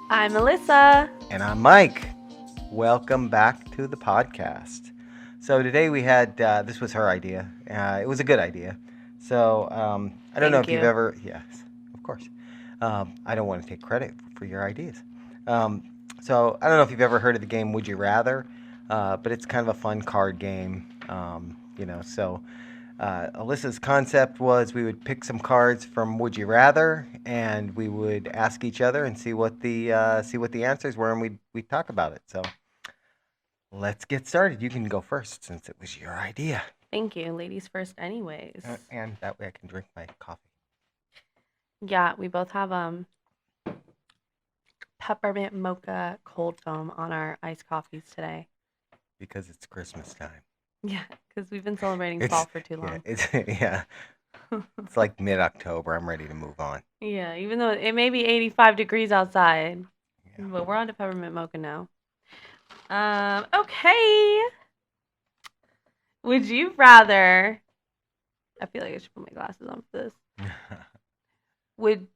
I'm Alyssa. And I'm Mike. Welcome back to the podcast. So today we had, this was her idea. It was a good idea. So I don't know Thank if you've you. ever, yes, of course. I don't want to take credit for your ideas. Um, so I don't know if you've ever heard of the game Would You Rather, but it's kind of a fun card game. Alyssa's concept was we would pick some cards from Would You Rather, and we would ask each other and see what the answers were, and we'd talk about it. So let's get started. You can go first since it was your idea, Thank you. Ladies first, anyways. and that way I can drink my coffee Yeah, we both have peppermint mocha cold foam on our iced coffees today. because it's Christmas time. Yeah, because we've been celebrating It's fall for too yeah, long. it's yeah, it's like mid-October. I'm ready to move on. Yeah, even though it may be 85 degrees outside, Yeah. but we're on to peppermint mocha now. Okay. Would you rather? I feel like I should put my glasses on for this. Would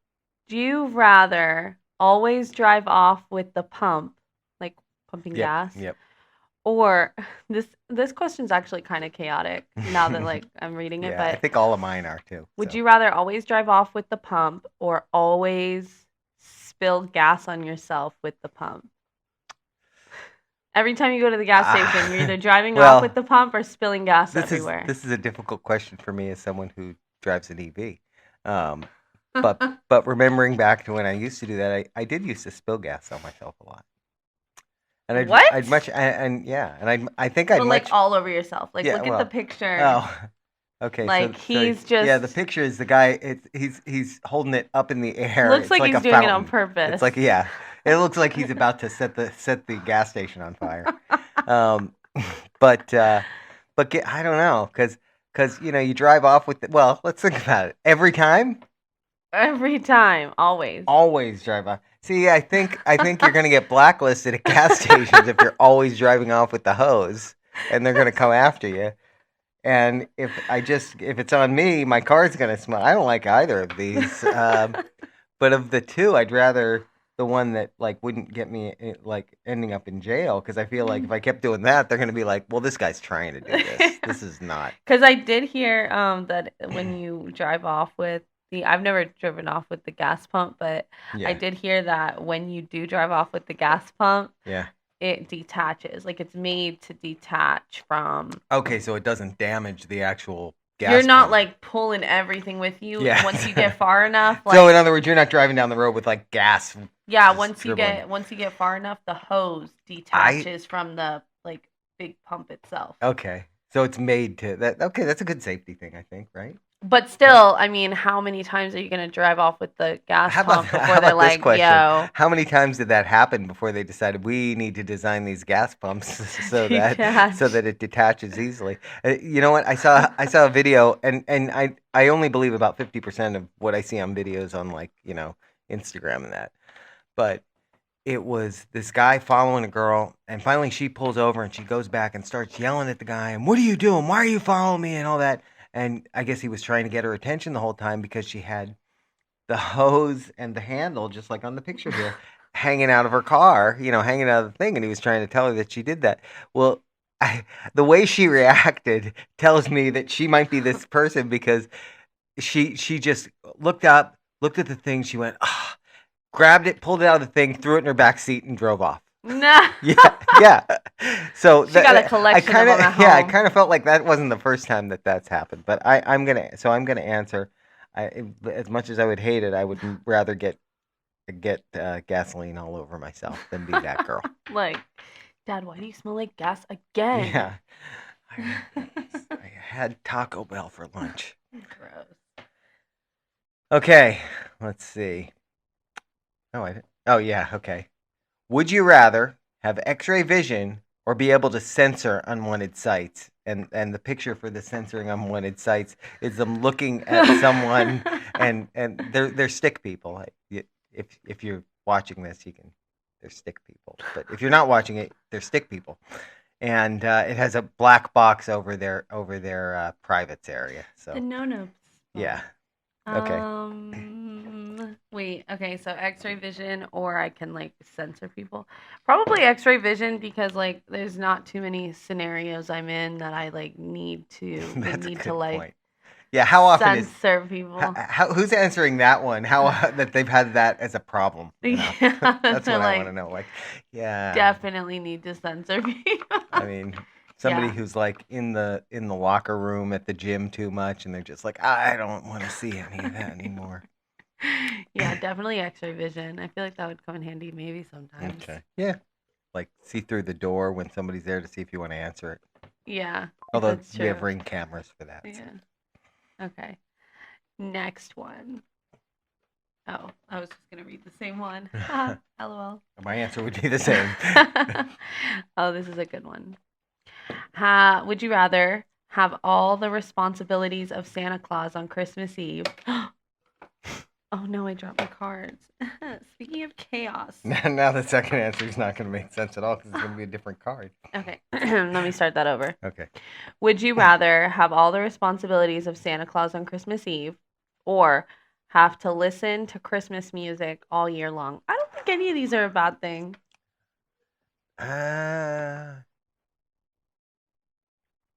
you rather always drive off with the pump, like pumping Yep. gas? Yep. Or this question's actually kind of chaotic now that like I'm reading it, Yeah, I but think all of mine are too. would so. you rather always drive off with the pump or always spill gas on yourself with the pump? Every time you go to the gas station, you're either driving off with the pump or spilling gas everywhere. This is a difficult question for me as someone who drives an EV. But remembering back to when I used to do that, I did used to spill gas on myself a lot. And What? I'd much and yeah, and I think But I'd like much all over yourself. Like yeah, look at the picture. oh, okay. Like so he's just yeah, the picture is the guy. He's holding it up in the air. looks It's like like he's a doing it on fountain. purpose. It's like it looks like he's about to set the gas station on fire. Um, but I don't know because you drive off with well, let's think about it. Every time, Every time, always. always drive off. See, I think you're gonna get blacklisted at gas stations if you're always driving off with the hose, and they're gonna come after you. And if it's on me, my car's gonna smell. I don't like either of these. But of the two, I'd rather the one that like wouldn't get me like ending up in jail because I feel like if I kept doing that, they're gonna be like, well, this guy's trying to do this. This is not. Because I did hear that when you drive off with I've never driven off with the gas pump, but Yeah. I did hear that when you do drive off with the gas pump, Yeah. it detaches. Like it's made to detach from. Okay, so it doesn't damage the actual gas. You're not pump. like pulling everything with you. Yeah. Once you get far enough. Like, So in other words, you're not driving down the road with like gas. yeah, just once you dribbling. get far enough, the hose detaches from the like big pump itself. Okay, so it's made to that. Okay, that's a good safety thing, I think, right? But still, I mean, how many times are you going to drive off with the gas pump before they're like, yo? How many times did that happen before they decided we need to design these gas pumps so that it detaches easily? You know what? I saw a video, and I only believe about 50% of what I see on videos on like Instagram and that, but it was this guy following a girl, and finally she pulls over and she goes back and starts yelling at the guy, and what are you doing? Why are you following me? And all that. And I guess he was trying to get her attention the whole time because she had the hose and the handle, just like on the picture here, hanging out of her car, hanging out of the thing. And he was trying to tell her that she did that. Well, the way she reacted tells me that she might be this person because she just looked up, looked at the thing, she went, ah, grabbed it, pulled it out of the thing, threw it in her back seat, and drove off. Nah. Yeah. So she got a collection of them at home. Yeah, I kind of felt like that wasn't the first time that's happened. But I'm gonna answer. As much as I would hate it, I would rather get gasoline all over myself than be that girl. Like, Dad, why do you smell like gas again? Yeah. I had Taco Bell for lunch. Gross. Okay, let's see. Oh yeah, okay. Would you rather have X-ray vision or be able to censor unwanted sights? And the picture for the censoring unwanted sights is them looking at someone, and they're stick people. If you're watching this, they're stick people. But if you're not watching it, they're stick people. And it has a black box over their privates area. So the no-no. Yeah. Okay. Wait, okay, so X-ray vision or I can like censor people. Probably X-ray vision because like there's not too many scenarios I'm in that I like would That's a need to good like point. Yeah, how often is censor people. who's answering that one? How that they've had that as a problem? Yeah, That's they're what I want to like know. Like, yeah, definitely need to censor people. I mean, somebody Yeah. who's like in the locker room at the gym too much, and they're just like, I don't want to see any of that anymore. Yeah, definitely X-ray vision. I feel like that would come in handy maybe sometimes. Okay, yeah, like see through the door when somebody's there to see if you want to answer it. Yeah, Although that's we have true. Ring cameras for that. So. Yeah. Okay. Next one. Oh, I was just gonna read the same one. LOL. My answer would be the same. Oh, this is a good one. Would you rather have all the responsibilities of Santa Claus on Christmas Eve? Oh no, I dropped my cards. Speaking of chaos. Now the second answer is not going to make sense at all because it's going to be a different card. Okay, let me start that over. Okay. Would you rather have all the responsibilities of Santa Claus on Christmas Eve or have to listen to Christmas music all year long? I don't think any of these are a bad thing.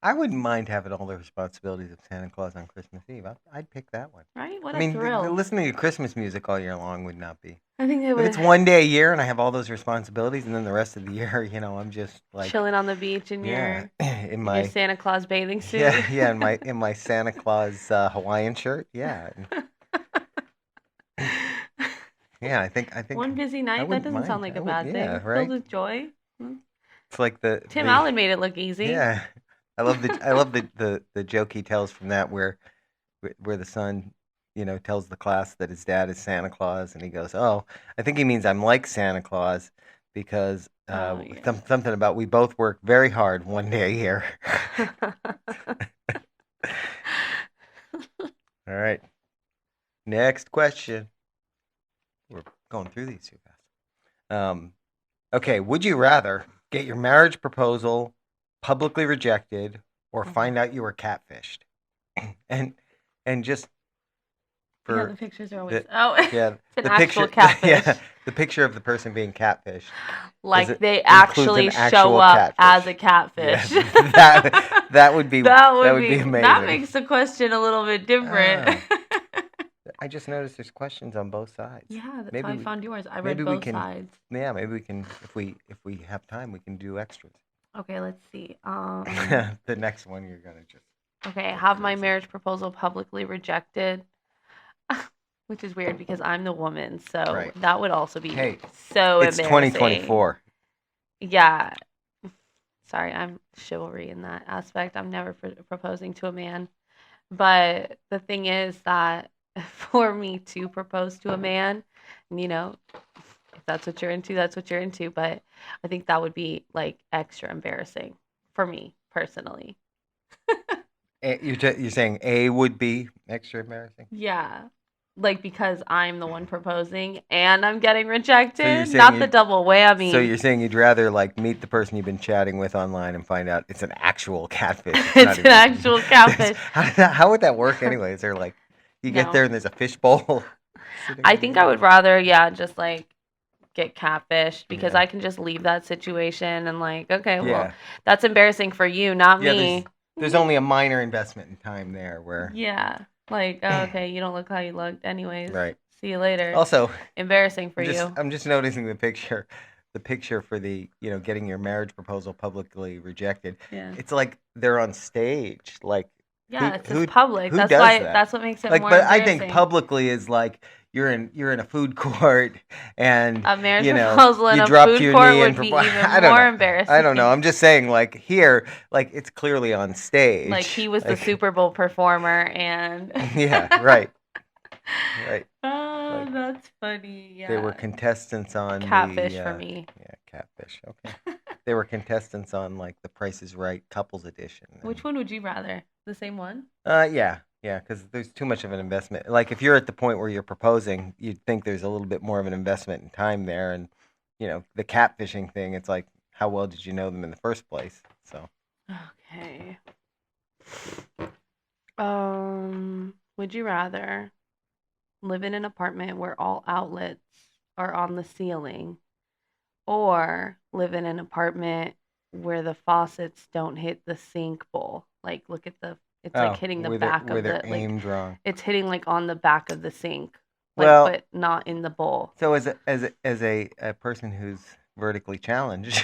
I wouldn't mind having all the responsibilities of Santa Claus on Christmas Eve. I'd pick that one. Right? What I a mean, thrill. listening to Christmas music all year long would not be. I think it If would. it's one day a year and I have all those responsibilities, and then the rest of the year, I'm just like Chilling on the beach in in your Santa Claus bathing suit. yeah, in my Santa Claus Hawaiian shirt. Yeah. Yeah, I think One busy night. That doesn't sound like a bad thing. Yeah, right. Filled with joy. It's like Tim Allen made it look easy. Yeah, I love the joke he tells from that where the son tells the class that his dad is Santa Claus, and he goes, "Oh, I think he means I'm like Santa Claus because something about we both work very hard one day a year." All right, next question. We're going through these too fast. Okay, would you rather get your marriage proposal publicly rejected or find out you were catfished? and just for the pictures are always it's an the actual picture catfish. The picture of the person being catfished. Like they actually show up as a catfish. Yeah, that would be amazing. That makes the question a little bit different. I just noticed there's questions on both sides. Yeah, that's how I found yours. I read both sides. Yeah, maybe we can, if we have time, we can do extras. Okay, let's see. The next one you're gonna just. Okay, have my marriage proposal publicly rejected, which is weird because I'm the woman, so that would also be so it's embarrassing. It's 2024. Yeah. Sorry, I'm chivalry in that aspect. I'm never proposing to a man. But the thing is that for me to propose to a man, if that's what you're into, that's what you're into. But I think that would be like extra embarrassing for me personally. You're saying A would be extra embarrassing? Yeah. Like because I'm the one proposing and I'm getting rejected, so not the double whammy. So you're saying you'd rather like meet the person you've been chatting with online and find out it's an actual catfish. It's an actual catfish. How would that work anyway? Is there like you get there and there's a fishbowl? I think I would rather just like get catfished because I can just leave that situation and like, okay, well, that's embarrassing for you, not me. There's only a minor investment in time there where like, oh, okay, you don't look how you looked anyways. Right. See you later. Also, embarrassing for you. I'm just noticing the picture for the, getting your marriage proposal publicly rejected. Yeah. It's like they're on stage. Like it's just public. That's why that's what makes it more embarrassing. But I think publicly is like you're in a food court and a marriage proposal in a food court would be even more embarrassing. I don't know. I'm just saying, like here, like it's clearly on stage. Like he was the Super Bowl performer, and yeah, right. Oh, that's funny. Yeah, they were contestants on Catfish for me. Yeah, Catfish. Okay. They were contestants on like The Price is Right Couples Edition. Which one would you rather? The same one? Yeah, because there's too much of an investment. Like if you're at the point where you're proposing, you'd think there's a little bit more of an investment in time there, and the catfishing thing. It's like, how well did you know them in the first place? So. Okay. Would you rather live in an apartment where all outlets are on the ceiling, or live in an apartment where the faucets don't hit the sink bowl. Like, look at it's like Oh, hitting the where they're back where of they're the, like, aimed wrong. it's hitting like on the back of the sink, like, Well, but not in the bowl. so as a person who's vertically challenged,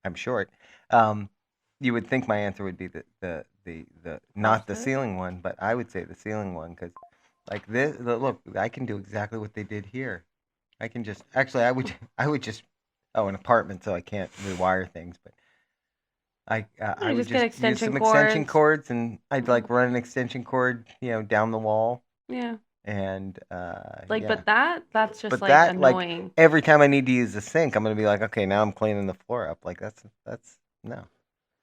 I'm short. Um, you would think my answer would be the not the Faucet? ceiling one, but I would say the ceiling one because like this. Look, I can do exactly what they did here. I can just actually I would just an apartment, so I can't rewire things, but I You would just get just use extension some extension cords. cords and I'd Mm, like run an extension cord, down the wall yeah. and Like, yeah. but that's just But like that like annoying. every time I need to use the sink, I'm gonna be like, okay, now I'm cleaning the floor up. Like that's no.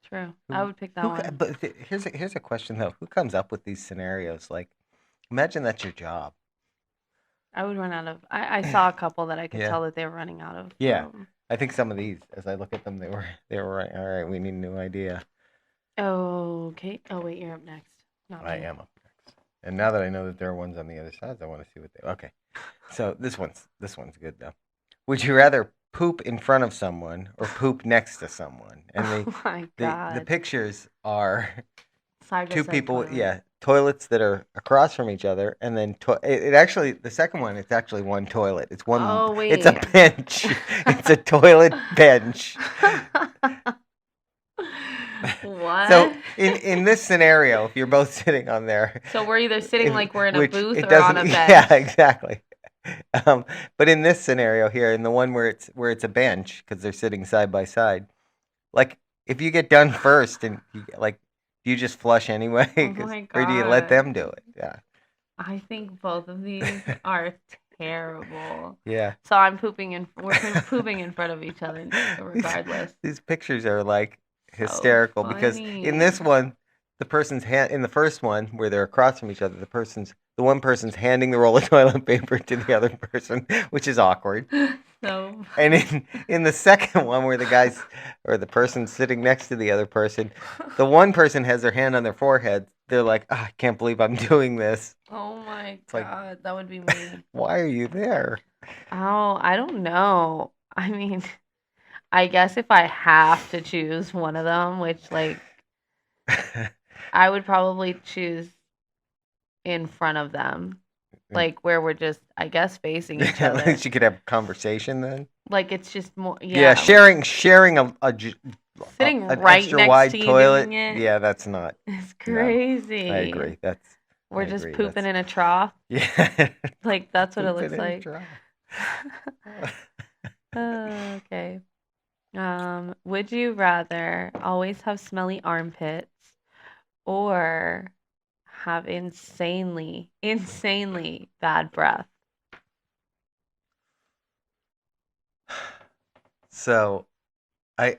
True. I Who would pick that one. but here's a question though. Who comes up with these scenarios? Like, imagine that's your job. I would run out of. I saw a couple that I could Yeah. tell that they were running out of. Yeah. I think some of these, as I look at them, they were right. All right, we need a new idea. Okay. Oh wait, you're up next. Not I me. am up next. And now that I know that there are ones on the other sides, I want to see what they. Okay, so this one's good though. Would you rather poop in front of someone or poop next to someone? And Oh my the god. pictures are Side by two side people, toilet. toilets that are across from each other, and then it actually the second one, it's actually one toilet. Oh It's a wait. bench. It's a toilet bench. So What? in this scenario, if you're both sitting on there, So we're either sitting like we're in a which booth it or on doesn't, a yeah, bench. exactly. But in this scenario here, in the one where it's a bench because they're sitting side by side, like if you get done first and do you just flush anyway, Oh my or do you let god. them do it? Yeah, I think both of these are terrible. yeah. So we're pooping in front of each other These regardless. these pictures are like So hysterical because in funny. this one, the person's hand in the first one where they're across from each other, the one person's handing the roll of toilet paper to the other person, which is awkward. So And in the second one where the guy's or the person's sitting next to the other person, the one person has their hand on their forehead. They're like, oh, I can't believe I'm doing this. oh my It's like, god, that would be me. why are you there? Oh, I don't know. I mean, I guess if I have to choose one of them, which like I would probably choose in front of them. Like where we're just, I guess, facing each At other. least you could have conversation then. Like it's just more, Yeah, yeah, like sharing sitting an right extra next wide to you toilet. doing it. Yeah, that's not. It's No, I crazy. agree. I We're just agree. pooping in a trough. Yeah. Like that's what it Poop it looks in a like. jar. Okay. Would you rather always have smelly armpits or have insanely bad breath? So,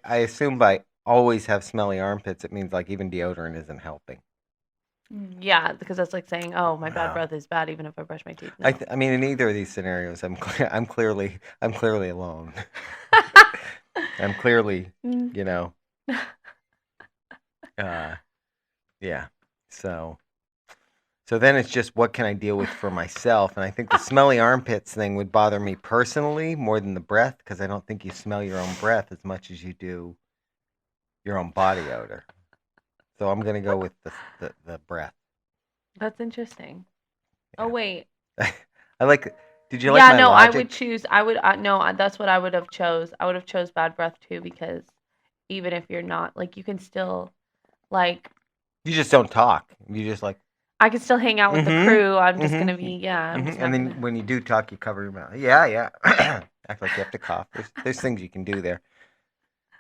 I assume by always have smelly armpits, it means like even deodorant isn't helping. Yeah, because that's like saying, "Oh, my bad Wow. breath is bad even if I brush my teeth." No. I mean, in either of these scenarios, I'm clearly alone. I'm clearly, Mm. you know, uh, yeah. So then it's just what can I deal with for myself? And I think the smelly armpits thing would bother me personally more than the breath because I don't think you smell your own breath as much as you do your own body odor. So I'm gonna go with the breath. That's interesting. Oh Yeah. wait. I like. Did you like Yeah, my no, I would logic? choose. No, that's what I would have chose. I would have chose bad breath too because even if you're not like you can still like You just don't talk. You just like. I can still hang out with the Mm-hmm. crew. I'm just gonna Mm-hmm. be yeah. I'm just Mm-hmm. And not then gonna. when you do talk, you cover your mouth. Yeah, yeah. Act like you have to cough. There's things you can do there.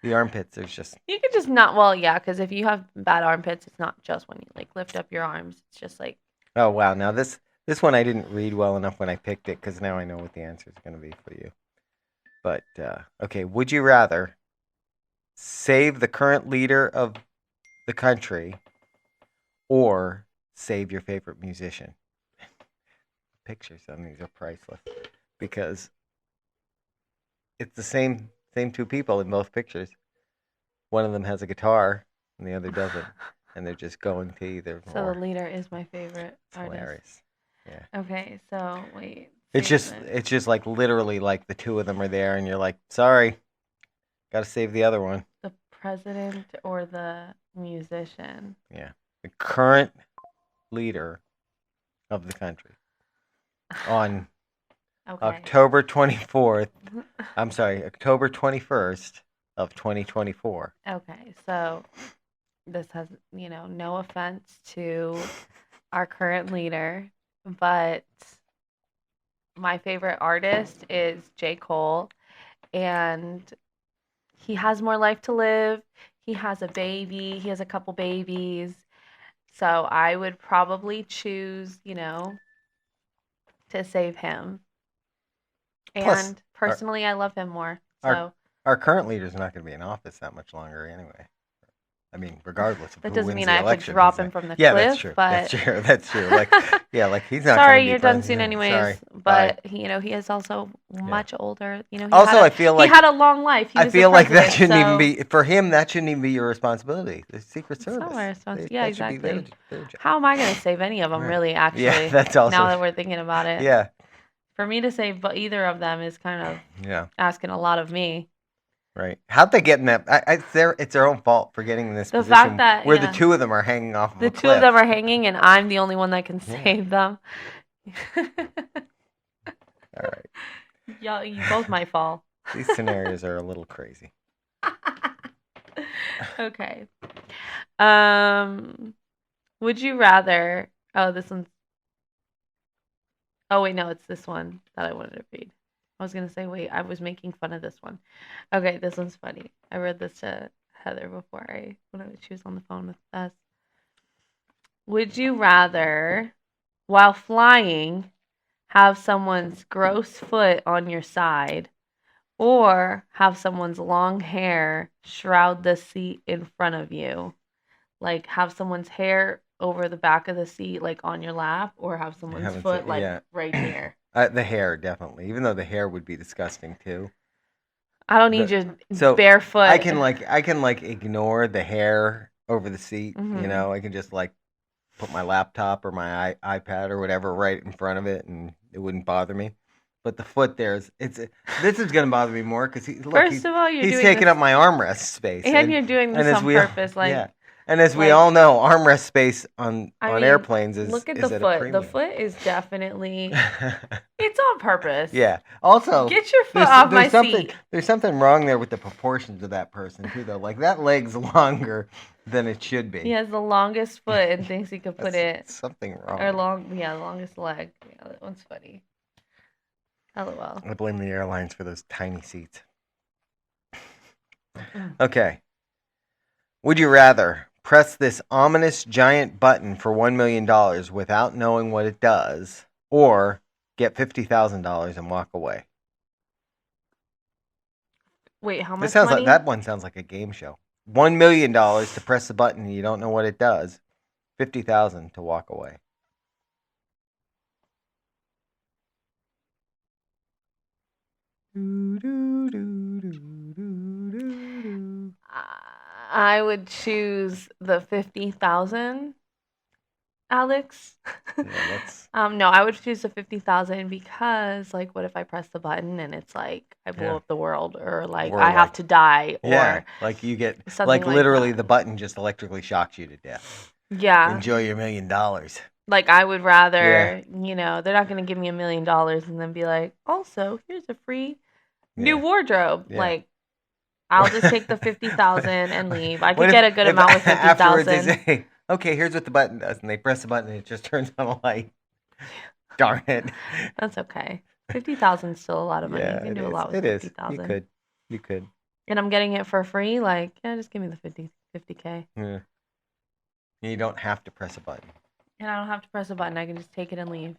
The armpits. There's just. You could just not. Well, yeah, because if you have bad armpits, it's not just when you like lift up your arms. It's just like Oh wow! Now this one I didn't read well enough when I picked it because now I know what the answer is going to be for you. But okay, would you rather save the current leader of the country or save your favorite musician? Pictures on these are priceless because it's the same two people in both pictures. One of them has a guitar and the other doesn't, and they're just going to either so. The or. leader is my favorite It's artist. hilarious. Yeah. Okay, so wait. It's just like literally like the two of them are there, and you're like, sorry, got to save the other one. The president or the musician? Yeah, the current leader of the country on Okay. October 24th. I'm sorry, October 21st of 2024. Okay, so this has, no offense to our current leader, but my favorite artist is J. Cole, and he has more life to live. He has a baby, he has a couple babies. So I would probably choose, to save him. Plus, And personally, I love him more. our So our current leader's not going to be in office that much longer anyway. I mean, regardless of that who doesn't wins mean the I have to election, drop him from the yeah, cliff, that's true. but That's true. Like, yeah, like he's not going to sorry, be you're done soon president. anyways. Sorry, bye. But he is also much older. Also, I feel he like had a long life. He I was feel the like that president, shouldn't even so be for him. That shouldn't even be your responsibility. The Secret it's not Service. my responsibility. Yeah, That should be exactly. their job. How am I going to save any of them, Right. really, actually? Yeah, that's also now that we're thinking about it. Yeah, For me to save either of them is kind of yeah, asking a lot of me. right. How'd they get in that? It's their own fault for getting in this The position fact that where the two of them are hanging off of the a two of cliff. them are hanging, and I'm the only one that can Yeah. save them. All right. Y'all, you both might fall. These scenarios are a little crazy. Okay. Would you rather? Oh, this one's. Oh wait, no, it's this one that I wanted to read. I was gonna say, wait, I was making fun of this one. Okay, this one's funny. I read this to Heather when she was on the phone with us. Would you rather, while flying, have someone's gross foot on your side, or have someone's long hair shroud the seat in front of you? Like have someone's hair over the back of the seat, like on your lap, or have someone's foot like right here. The hair, definitely. Even though the hair would be disgusting too. I don't need you barefoot. I can ignore the hair over the seat. Mhm. I can just like put my laptop or my iPad or whatever right in front of it, and it wouldn't bother me. But the foot this is gonna bother me more because First of all, he's taking up my armrest space, and you're doing this on purpose, like. Yeah. And as we all know, armrest space on airplanes is look at is the at foot. a premium. The foot is definitely it's on purpose. Yeah. Also, get your foot off my seat. seat. There's something wrong there with the proportions of that person too, though. Like that leg's longer than it should be. He has the longest foot and thinks he could put it something wrong. Or the longest leg. Yeah, that one's funny. LOL. I blame the airlines for those tiny seats. Okay. Would you rather press this ominous giant button for $1 million without knowing what it does, or get $50,000 and walk away? Wait, how much money? That one sounds like a game show. $1 million to press the button and you don't know what it does. $50,000 to walk away. I would choose the 50,000, Alex. Yeah, no, I would choose the 50,000 because, like, what if I press the button and it's like I blow up the world, or like I have to die, or like you get like literally the button just electrically shocks you to death. Yeah. Enjoy your $1 million. Like I would rather, they're not gonna give me $1 million and then be like, also here's a free new wardrobe. Yeah. Like I'll just take the 50,000 and leave. I could get a good amount with 50,000. Afterwards they say, okay, here's what the button does, and they press the button and it just turns on a light. Darn it. That's okay. 50,000 is still a lot of money. You can do a lot with 50,000. You could. And I'm getting it for free. Like, just give me the 50K. Yeah. You don't have to press a button. And I don't have to press a button. I can just take it and leave.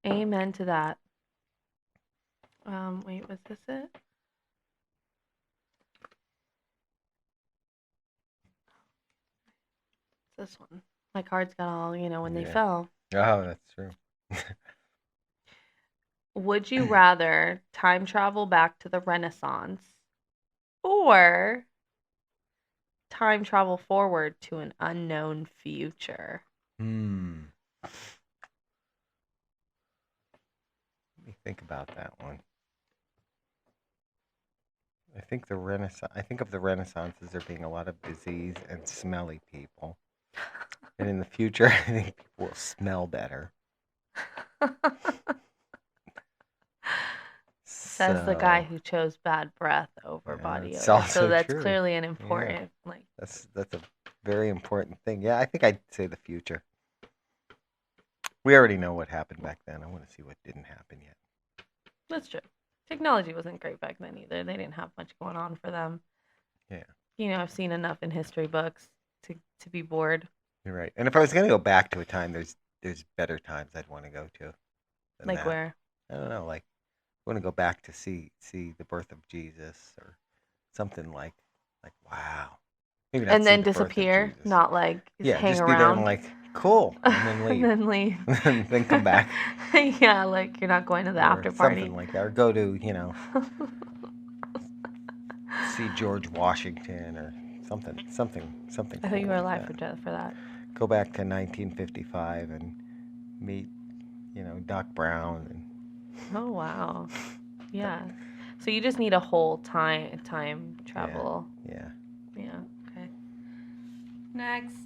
Amen to that. Wait, was this it? This one. My cards got all, when they fell. Oh, that's true. Would you rather time travel back to the Renaissance, or time travel forward to an unknown future? think about that one. I think of the Renaissance as there being a lot of disease and smelly people. And in the future, I think people will smell better. Says the guy who chose bad breath over body It's odor. also So that's true. clearly an important, That's a very important thing. Yeah, I think I'd say the future. We already know what happened back then. I want to see what didn't happen yet. That's true. Technology wasn't great back then either. They didn't have much going on for them. Yeah. You know, I've seen enough in history books to be bored. You're right. And if I was going to go back to a time, there's better times I'd want to go to. Like that. Where? I don't know. Like, I want to go back to see the birth of Jesus or something like wow. Maybe not and then disappear, not like hang just around. Be there and like cool, and then leave. And then leave. Then come back. Yeah, like you're not going to the after party. Something like that, or go to see George Washington or something. I thought you were alive for that. Go back to 1955 and meet, Doc Brown and. Oh wow, yeah. So you just need a whole time travel. Yeah. Yeah. Okay. Next.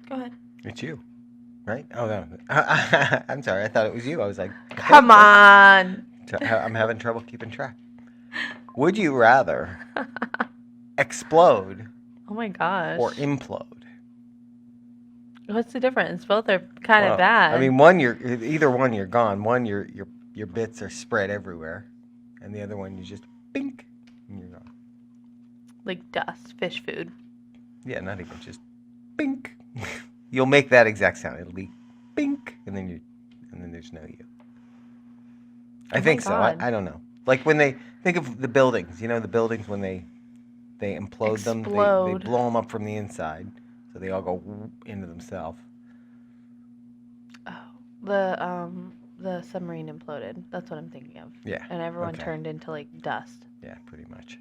Go ahead. It's you, right? Oh no, I'm sorry. I thought it was you. I was like, come on. I'm having trouble keeping track. Would you rather explode? Oh my gosh. Or implode? What's the difference? Both are kind of bad. I mean, either one you're gone. One your bits are spread everywhere, and the other one you just bink and you're gone. Like dust, fish food. Yeah, not even just bink. You'll make that exact sound. It'll be bink, and then there's no you. I think so. I don't know. Like when they think of the buildings, the buildings when they implode them, they blow them up from the inside, so they all go into themselves. Oh, the submarine imploded. That's what I'm thinking of. Yeah. And everyone turned into like dust. Yeah, pretty much.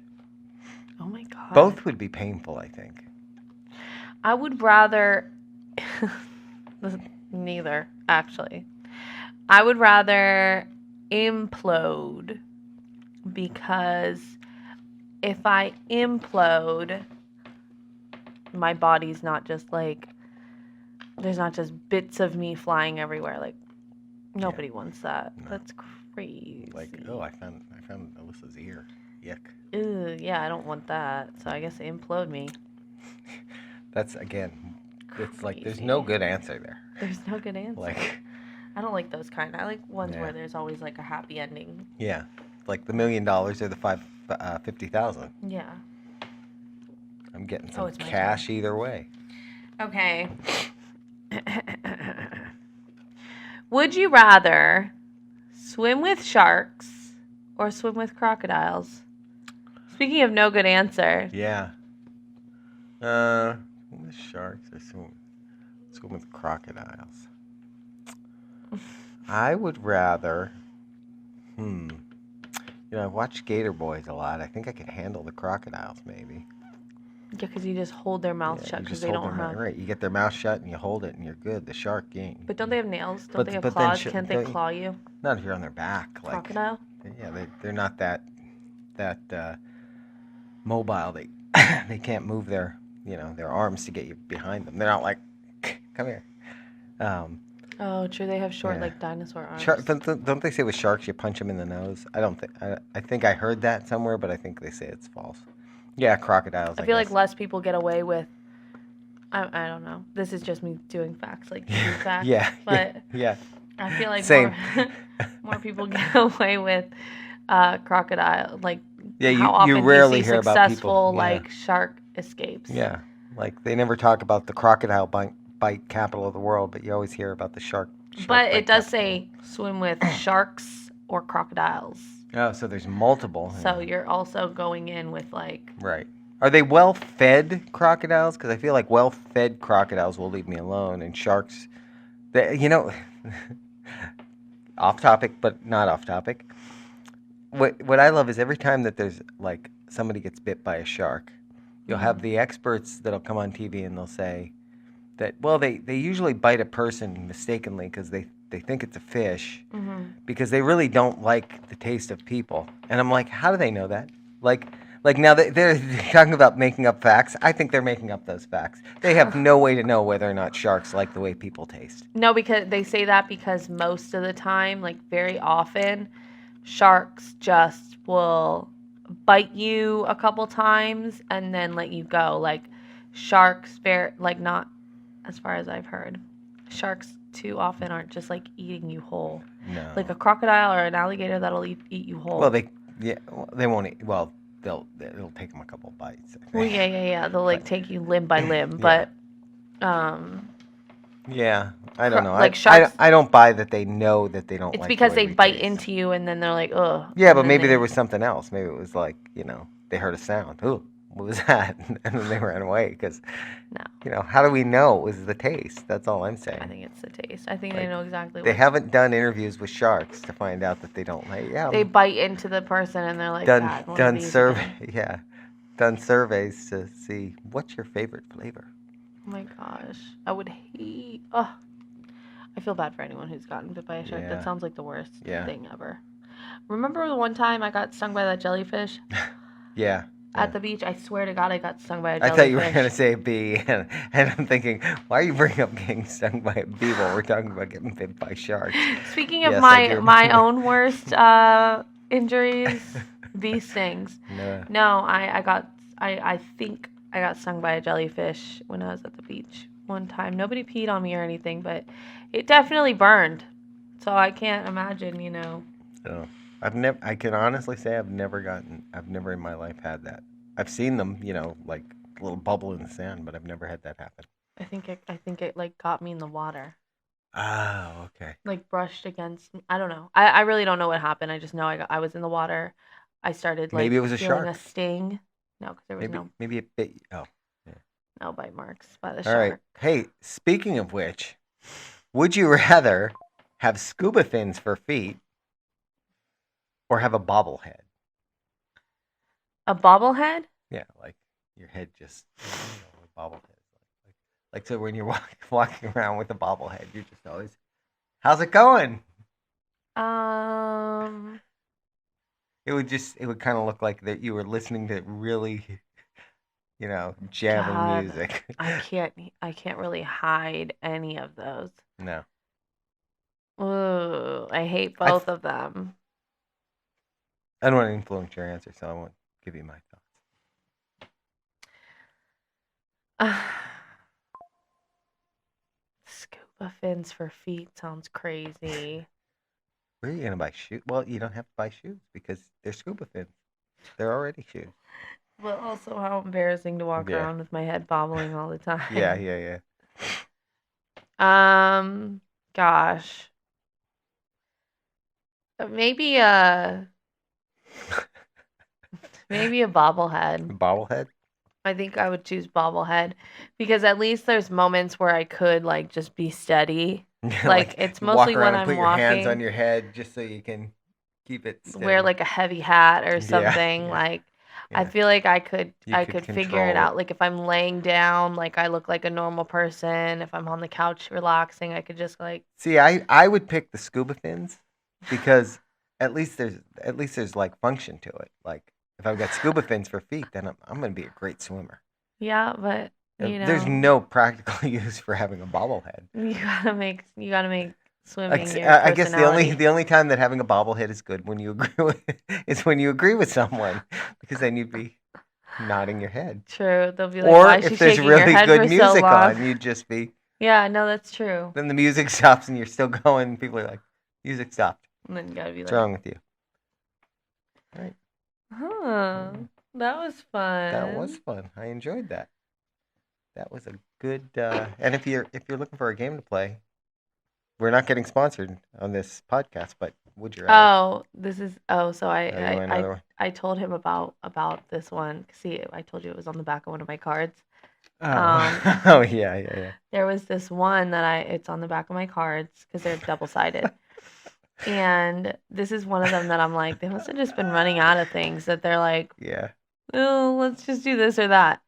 Oh my god. Both would be painful, I think. I would rather neither, actually. I would rather implode because if I implode, my body's not just like there's not just bits of me flying everywhere. Like nobody wants that. No. That's crazy. Like, oh, I found Alyssa's ear. Yuck. Ew, yeah, I don't want that. So I guess implode me. That's again. It's like there's no good answer there. There's no good answer. Like, I don't like those kind. I like ones where there's always like a happy ending. Yeah, like the $1 million or the 50,000. Yeah. I'm getting some cash either way. Okay. Would you rather swim with sharks or swim with crocodiles? Speaking of no good answer. Yeah. Swim with sharks or swim with crocodiles? I would rather. I've watched Gator Boys a lot. I think I could handle the crocodiles, maybe. Yeah, because you just hold their mouth shut because they don't have. Right, you get their mouth shut and you hold it and you're good. The shark ain't. But don't they have nails? Don't they have claws? Can't they claw you? Not if you're on their back. Like, crocodile? Yeah, they're not that mobile. They can't move their arms to get you behind them. They're not like, come here. Oh, true. They have short, like dinosaur arms. Don't they say with sharks you punch them in the nose? I think I heard that somewhere, but I think they say it's false. Yeah, crocodiles. I feel like less people get away with. I don't know. This is just me doing facts, like true facts. Yeah. But yeah. I feel like Same. more people get away with crocodile. Like how often you rarely you see hear about successful people. like shark escapes. Yeah, like they never talk about the crocodile bite capital of the world, but you always hear about the shark but it does say swim with sharks or crocodiles. Oh, so there's multiple. So you're also going in with like... Right. Are they well-fed crocodiles? Because I feel like well-fed crocodiles will leave me alone, and sharks, off topic, but not off topic. what I love is every time that there's like somebody gets bit by a shark, you'll have the experts that'll come on TV and they'll say that, well, they usually bite a person mistakenly because they think it's a fish because they really don't like the taste of people. And I'm like, how do they know that? Like now they're talking about making up facts. I think they're making up those facts. They have no way to know whether or not sharks like the way people taste. No, because they say that because most of the time, like very often, sharks just will bite you a couple times and then let you go. Like sharks, like not as far as I've heard, sharks too often aren't just like eating you whole. No. Like a crocodile or an alligator that'll eat you whole. Well, they won't eat. Well, it'll take them a couple of bites. Well, yeah. They'll like take you limb by limb, but yeah, I don't know. Like sharks, I don't buy that they know that they don't. It's like because the way they we bite taste. into you and then they're like, ugh. Yeah, but maybe there was something else. Maybe it was like, they heard a sound. Ooh, what was that? And then they ran away because, how do we know it was the taste? That's all I'm saying. I think it's the taste. I think they know exactly what. They haven't done interviews with sharks to find out that they don't like. Yeah, they bite into the person and they're like, done surveys to see what's your favorite flavor. Oh my gosh, I would hate. Oh, I feel bad for anyone who's gotten bit by a shark. That sounds like the worst thing ever. Remember the one time I got stung by that jellyfish? Yeah. At the beach, I swear to God, I got stung by a jellyfish. I thought you were going to say a bee, and I'm thinking, why are you bringing up getting stung by a bee while we're talking about getting bit by sharks? Speaking of my own worst injuries, bee stings. No, I think I got stung by a jellyfish when I was at the beach one time. Nobody peed on me or anything, but it definitely burned. So I can't imagine, Oh. I can honestly say I've never in my life had that. I've seen them, like a little bubble in the sand, but I've never had that happen. I think it like got me in the water. Oh, okay. Like brushed against me. I don't know. I really don't know what happened. I just know I was in the water. I started like maybe it was a feeling shark. A sting. No, because there was maybe it bit. Oh, yeah. No bite marks by the shark. All right. Hey, speaking of which, would you rather have scuba fins for feet or have a bobblehead? A bobblehead? Yeah, like your head just a bobblehead. Like so when you're walking around with a bobblehead, you're just always, how's it going? It would kind of look like that you were listening to really, jamming music. I can't really hide any of those. No. Ooh, I hate both of them. I don't want to influence your answer, so I won't give you my thoughts. Scuba fins for feet sounds crazy. Where are you going to buy shoes? Well, you don't have to buy shoes because they're scuba fins. They're already shoes. But also how embarrassing to walk around with my head bobbling all the time. Yeah. Gosh. Maybe a bobblehead. Bobblehead? I think I would choose bobblehead because at least there's moments where I could like just be steady. Like it's mostly when I'm walking. Put your hands on your head just so you can keep it steady. Wear like a heavy hat or something. Like I feel like I could figure it out. Like if I'm laying down, like I look like a normal person. If I'm on the couch relaxing, I could just like. See, I would pick the scuba fins because at least there's like function to it. Like if I've got scuba fins for feet, then I'm going to be a great swimmer. Yeah, but there's no practical use for having a bobblehead. You gotta make swimming your I guess the only time that having a bobblehead is good when you agree with someone, because then you'd be nodding your head. True, they'll be like, or why is if she there's shaking really her head good for music so long? on, you'd just be. Yeah, no, that's true. Then the music stops and you're still going. And people are like, music stopped. And then you gotta be what's wrong with you? All right. Huh. That was fun. That was fun. I enjoyed that. That was a good. And if you're looking for a game to play, we're not getting sponsored on this podcast, but would you rather? So I told him about this one. See, I told you it was on the back of one of my cards. Oh, yeah. There was this one that it's on the back of my cards because they're double-sided. And this is one of them that I'm like, they must have just been running out of things that they're like, Yeah. oh, let's just do this or that.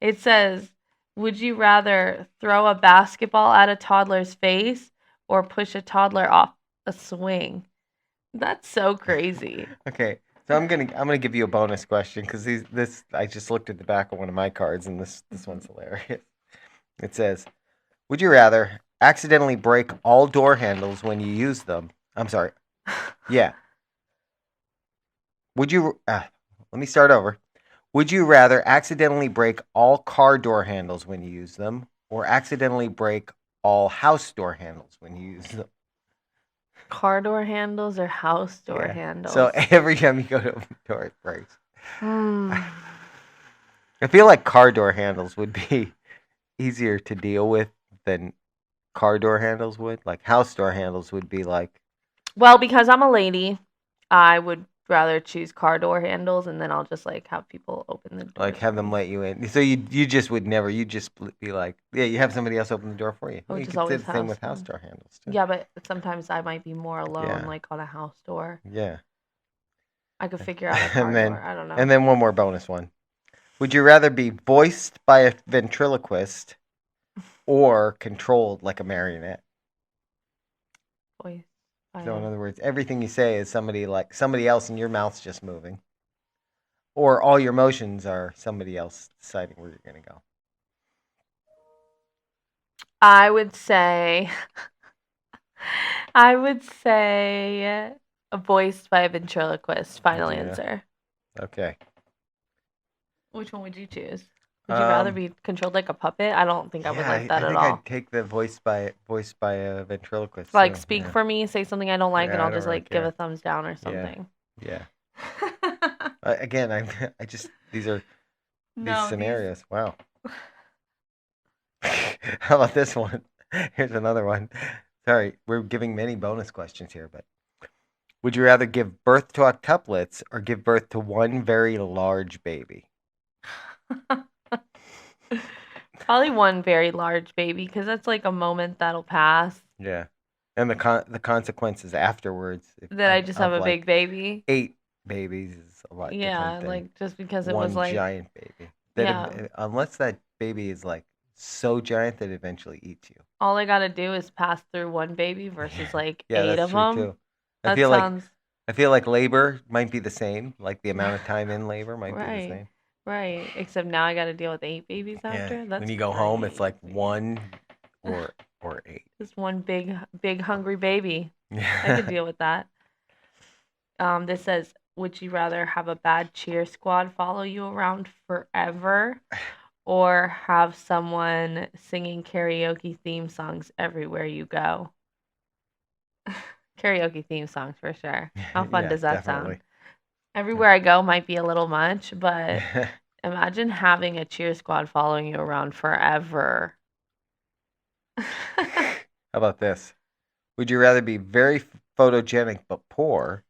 It says, would you rather throw a basketball at a toddler's face or push a toddler off a swing? That's so crazy. Okay. So I'm gonna give you a bonus question because this I just looked at the back of one of my cards and this one's hilarious. It says, would you rather accidentally break all door handles when you use them? I'm sorry. Yeah. Would you let me start over. Would you rather accidentally break all car door handles when you use them or accidentally break all house door handles when you use them? Car door handles or house door Yeah. So handles? every time you go to open the door, it breaks. Hmm. I feel like car door handles would be easier to deal with than car door handles would. Like house door handles would be like, Well, because I'm a lady, I would rather choose car door handles, and then I'll just like have people open the doors have for them me. let you in. So you just would never. You just be like, yeah, you have somebody else open the door for you. I Yeah, would you just could say always the same have with house someone. door handles too. Yeah, but sometimes I might be more alone, Yeah, like on a house door. yeah. I could figure out a And car door. then I don't and know. then one more bonus one. Would you rather be voiced by a ventriloquist or controlled like a marionette? Voice by So in a other words, everything you say is somebody else and your mouth's just moving. Or all your motions are somebody else deciding where you're going to go. I would say I would say voiced by a ventriloquist. Final Yeah. answer. Okay. Which one would you choose? Would you rather Um be controlled like a puppet? I don't think I would yeah, like I that at think I'd all. take the voice by a ventriloquist Like too. speak Yeah. for me, say something I don't like, and Yeah, I I'll don't just really like give a care. thumbs down or Yeah. something. Yeah. Again, I just these No, these. scenarios. Wow. How about this one? Here's another one. Sorry, we're giving many bonus questions here, but would you rather give birth to octuplets or give birth to one very large baby? Probably one very large baby because that's like a moment that'll pass. Yeah. And the consequences afterwards That I just have of a big like baby. 8 babies is a lot different Yeah, than like just because it was one like, giant baby. yeah, Unless that baby is like so giant that it eventually eats you. all I gotta do is pass through one baby versus Yeah. like Yeah, eight that's of true them. too. I That feel like sounds I feel like labor might be the same. Like the amount of time in labor might be the right, same. right. Except now I gotta deal with 8 babies Yeah. after. When That's you go home, it's like crazy. one or eight. Just one big hungry baby. I could Yeah. deal with that. This says, would you rather have a bad cheer squad follow you around forever or have someone singing karaoke theme songs everywhere you go? Karaoke theme songs for sure. How fun Yeah, does that sound? definitely. Everywhere I go might be a little much, but How imagine having a cheer squad following you around forever. about this? Would you rather be very photogenic but poor,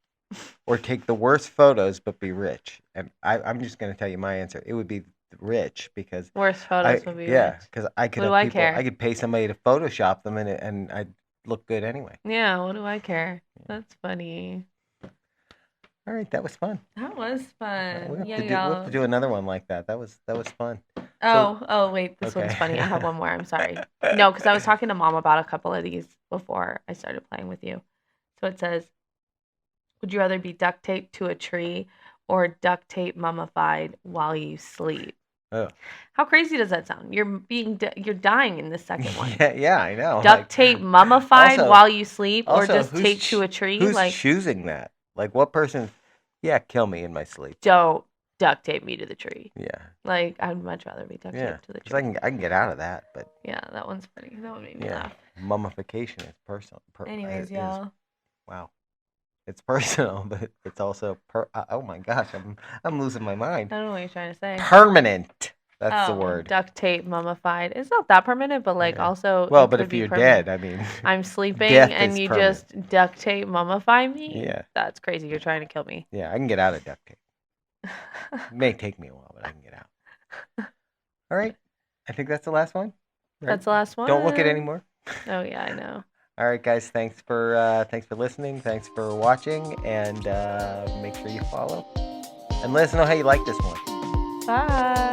or take the worst photos but be rich? And I'm just going to tell you my answer. It would be rich because Worst photos would be rich. yeah, because I could What do have I people. I care? could pay somebody to Photoshop them, and I'd look good anyway. Yeah, what do I care? Yeah. That's funny. All right, that was fun. That was fun. Yeah, We have to y'all. do another one like that. That was fun. So Oh, wait, this one's funny. I have okay. one more. I'm sorry. No, because I was talking to mom about a couple of these before I started playing with you. So it says, would you rather be duct taped to a tree or duct tape mummified while you sleep? Oh. How crazy does that sound? You're dying in the second one. Yeah, yeah, I know. Duct Like, tape mummified also, while you sleep or also, just taped to a tree? who's Like, choosing that? Like, what person? Yeah, kill me in my sleep. don't duct tape me to the tree. Yeah, Like, I'd much rather be duct yeah, taped to the because I tree. can I can get out of that, but Yeah, that one's funny. That one made me yeah, laugh. mummification is personal. Anyways, Is y'all. wow, it's personal, but it's also oh my gosh, I'm losing my mind. I don't know what you're trying to say. Permanent. That's the Oh, word. duct tape mummified. It's not that permanent, but like Yeah. also Well, it but could if be you're permanent. dead, I mean, I'm sleeping death and is you permanent. just duct tape mummify me? Yeah, That's crazy. You're trying to kill me. yeah, I can get out of duct tape. It may take me a while, but I can get out. All right, I think that's the last one, right? That's the last Don't look at one. anymore. Oh yeah, I know. All right, guys. Thanks for listening. Thanks for watching, and make sure you follow and let us know how you like this one. Bye.